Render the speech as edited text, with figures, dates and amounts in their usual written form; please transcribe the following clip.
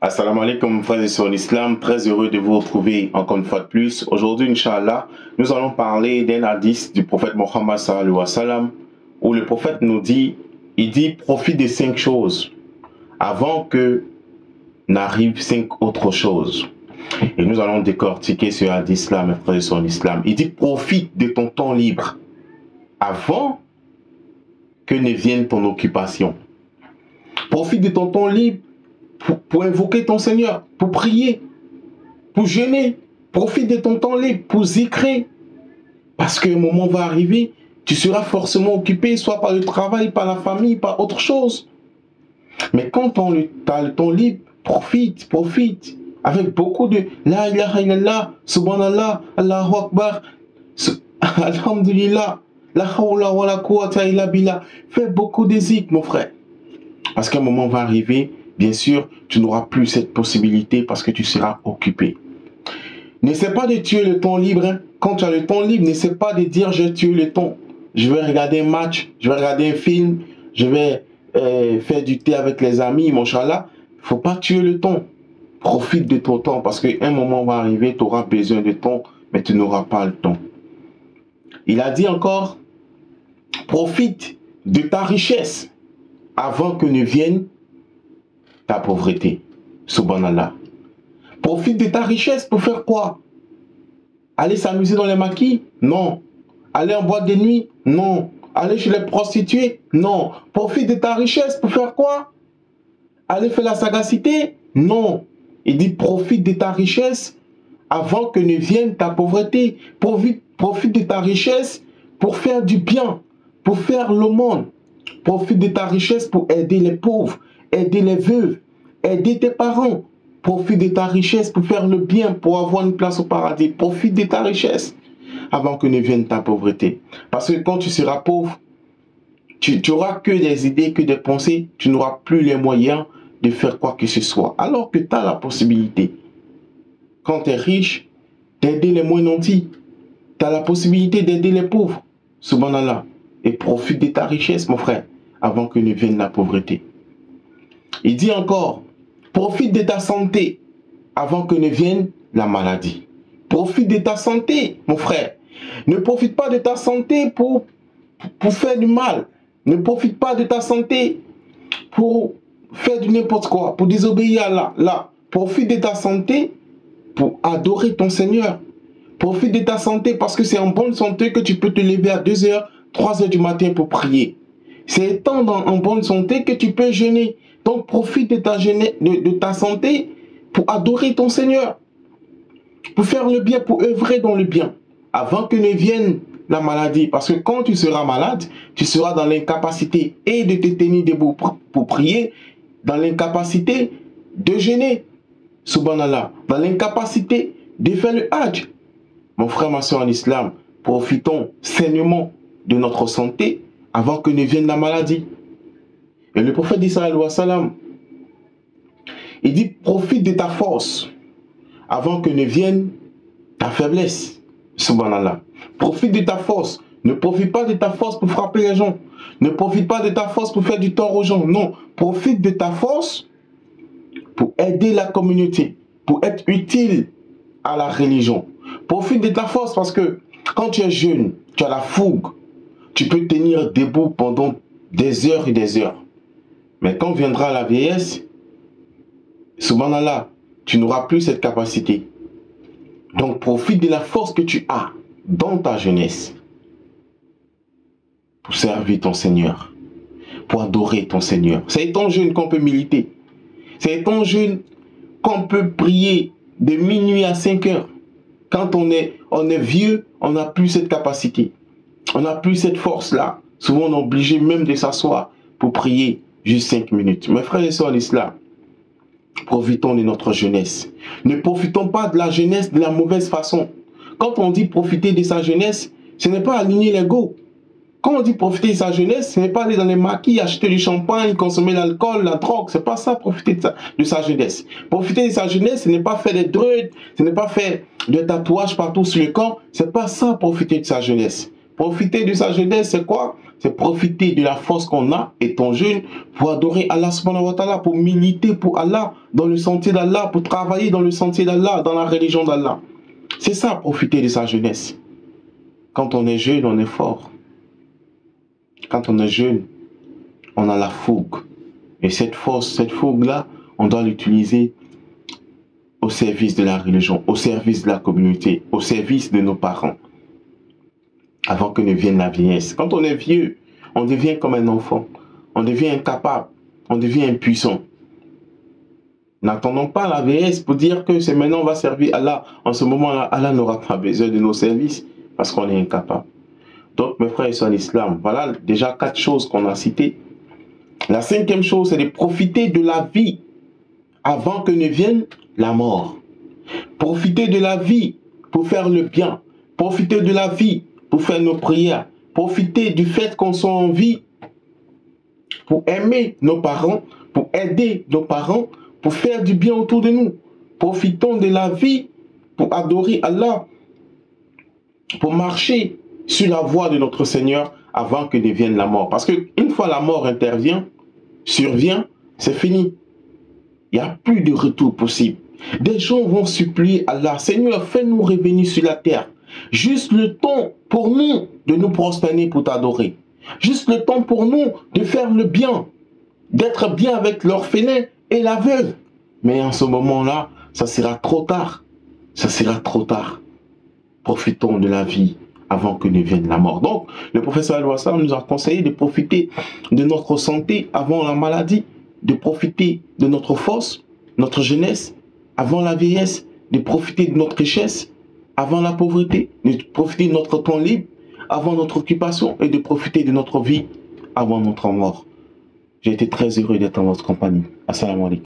Assalamu alaikum, frères et sœurs en islam, très heureux de vous retrouver encore une fois de plus. Aujourd'hui, Inch'Allah, nous allons parler d'un hadith du prophète Mohammed sallallahu alayhi wa sallam, où le prophète nous dit, profite de 5 choses avant que n'arrivent 5 autres choses. Et nous allons décortiquer ce hadith-là, mes frères et sœurs en islam. Il dit, profite de ton temps libre avant que ne vienne ton occupation. Profite de ton temps libre pour invoquer ton Seigneur, pour prier, pour jeûner. Profite de ton temps libre pour zikrer. Parce qu'un moment va arriver, tu seras forcément occupé, soit par le travail, par la famille, par autre chose. Mais quand tu as le temps libre, profite. Avec beaucoup de La ilaha illallah, subhanallah, Allahu akbar, alhamdulillah, la hawla wa la quwwata illa billah. Fais beaucoup de zikr, mon frère. Parce qu'un moment va arriver, bien sûr, tu n'auras plus cette possibilité parce que tu seras occupé. N'essaie pas de tuer le temps libre. Hein. Quand tu as le temps libre, n'essaie pas de dire je tue le temps. Je vais regarder un match, je vais regarder un film, je vais faire du thé avec les amis, Inch'Allah. Il ne faut pas tuer le temps. Profite de ton temps parce qu'un moment va arriver, tu auras besoin de temps, mais tu n'auras pas le temps. Il a dit encore, profite de ta richesse avant que ne vienne ta pauvreté. Subhanallah. Profite de ta richesse pour faire quoi? Aller s'amuser dans les maquis? Non. Aller en boîte de nuit? Non. Aller chez les prostituées? Non. Profite de ta richesse pour faire quoi? Aller faire la sagacité? Non. Il dit profite de ta richesse avant que ne vienne ta pauvreté. Profite de ta richesse pour faire du bien, pour faire le monde. Profite de ta richesse pour aider les pauvres, aider les veuves, aider tes parents. Profite de ta richesse pour faire le bien, pour avoir une place au paradis. Profite de ta richesse avant que ne vienne ta pauvreté. Parce que quand tu seras pauvre, tu n'auras que des idées, que des pensées. Tu n'auras plus les moyens de faire quoi que ce soit. Alors que tu as la possibilité, quand tu es riche, d'aider les moins nantis. Tu as la possibilité d'aider les pauvres. Subhanallah. Et profite de ta richesse, mon frère, avant que ne vienne la pauvreté. Il dit encore, profite de ta santé avant que ne vienne la maladie. Profite de ta santé, mon frère. Ne profite pas de ta santé pour faire du mal. Ne profite pas de ta santé pour faire du n'importe quoi, pour désobéir à Allah. Là, profite de ta santé pour adorer ton Seigneur. Profite de ta santé parce que c'est en bonne santé que tu peux te lever à 2 h, 3 h du matin pour prier. C'est étant en bonne santé que tu peux jeûner. Donc profite de ta santé pour adorer ton Seigneur. Pour faire le bien, pour œuvrer dans le bien. Avant que ne vienne la maladie. Parce que quand tu seras malade, tu seras dans l'incapacité et de te tenir debout pour prier, dans l'incapacité de jeûner. Subhanallah. Dans l'incapacité de faire le hajj. Mon frère, ma soeur en islam, profitons sainement de notre santé avant que ne vienne la maladie. Et le prophète dit sallallahu alayhi wa sallam, il dit profite de ta force avant que ne vienne ta faiblesse. Subhanallah. Profite de ta force. Ne profite pas de ta force pour frapper les gens. Ne profite pas de ta force pour faire du tort aux gens. Non. Profite de ta force pour aider la communauté, pour être utile à la religion. Profite de ta force parce que quand tu es jeune, tu as la fougue. Tu peux tenir debout pendant des heures et des heures. Mais quand viendra la vieillesse, subhanallah, tu n'auras plus cette capacité. Donc profite de la force que tu as dans ta jeunesse pour servir ton Seigneur, pour adorer ton Seigneur. C'est étant jeune qu'on peut militer. C'est étant jeune qu'on peut prier de minuit à 5 h. Quand on est vieux, on n'a plus cette capacité. On n'a plus cette force-là. Souvent, on est obligé même de s'asseoir pour prier juste 5 minutes. Mes frères et sœurs en islam, profitons de notre jeunesse. Ne profitons pas de la jeunesse de la mauvaise façon. Quand on dit profiter de sa jeunesse, ce n'est pas aligner l'ego. Quand on dit profiter de sa jeunesse, ce n'est pas aller dans les maquis, acheter du champagne, consommer l'alcool, la drogue. Ce n'est pas ça, profiter de sa jeunesse. Profiter de sa jeunesse, ce n'est pas faire des drugs, ce n'est pas faire des tatouages partout sur le corps. Ce n'est pas ça, profiter de sa jeunesse. Profiter de sa jeunesse, c'est quoi? c'est profiter de la force qu'on a, étant jeune, pour adorer Allah subhanahu wa ta'ala, pour militer pour Allah, dans le sentier d'Allah, pour travailler dans le sentier d'Allah, dans la religion d'Allah. C'est ça, profiter de sa jeunesse. Quand on est jeune, on est fort. Quand on est jeune, on a la fougue. Et cette force, cette fougue-là, on doit l'utiliser au service de la religion, au service de la communauté, au service de nos parents. Avant que ne vienne la vieillesse. Quand on est vieux, on devient comme un enfant. On devient incapable. On devient impuissant. N'attendons pas la vieillesse pour dire que c'est maintenant on va servir Allah. En ce moment-là, Allah n'aura pas besoin de nos services parce qu'on est incapable. Donc, mes frères et sœurs en islam, voilà déjà 4 choses qu'on a citées. La 5e chose, c'est de profiter de la vie avant que ne vienne la mort. Profiter de la vie pour faire le bien. Profiter de la vie pour faire nos prières. Profiter du fait qu'on soit en vie pour aimer nos parents, pour aider nos parents, pour faire du bien autour de nous. Profitons de la vie pour adorer Allah, pour marcher sur la voie de notre Seigneur avant que ne vienne la mort. Parce qu'une fois la mort survient, c'est fini. Il n'y a plus de retour possible. Des gens vont supplier Allah, Seigneur, fais-nous revenir sur la terre. Juste le temps pour nous de nous prosterner pour t'adorer. Juste le temps pour nous de faire le bien, d'être bien avec l'orphelin et la veuve. Mais en ce moment-là, ça sera trop tard. Ça sera trop tard. Profitons de la vie avant que ne vienne la mort. Donc, le professeur Al-Wassam nous a conseillé de profiter de notre santé avant la maladie, de profiter de notre force, notre jeunesse, avant la vieillesse, de profiter de notre richesse, avant la pauvreté, de profiter de notre temps libre, avant notre occupation et de profiter de notre vie avant notre mort. J'ai été très heureux d'être en votre compagnie. Assalamu alaikum.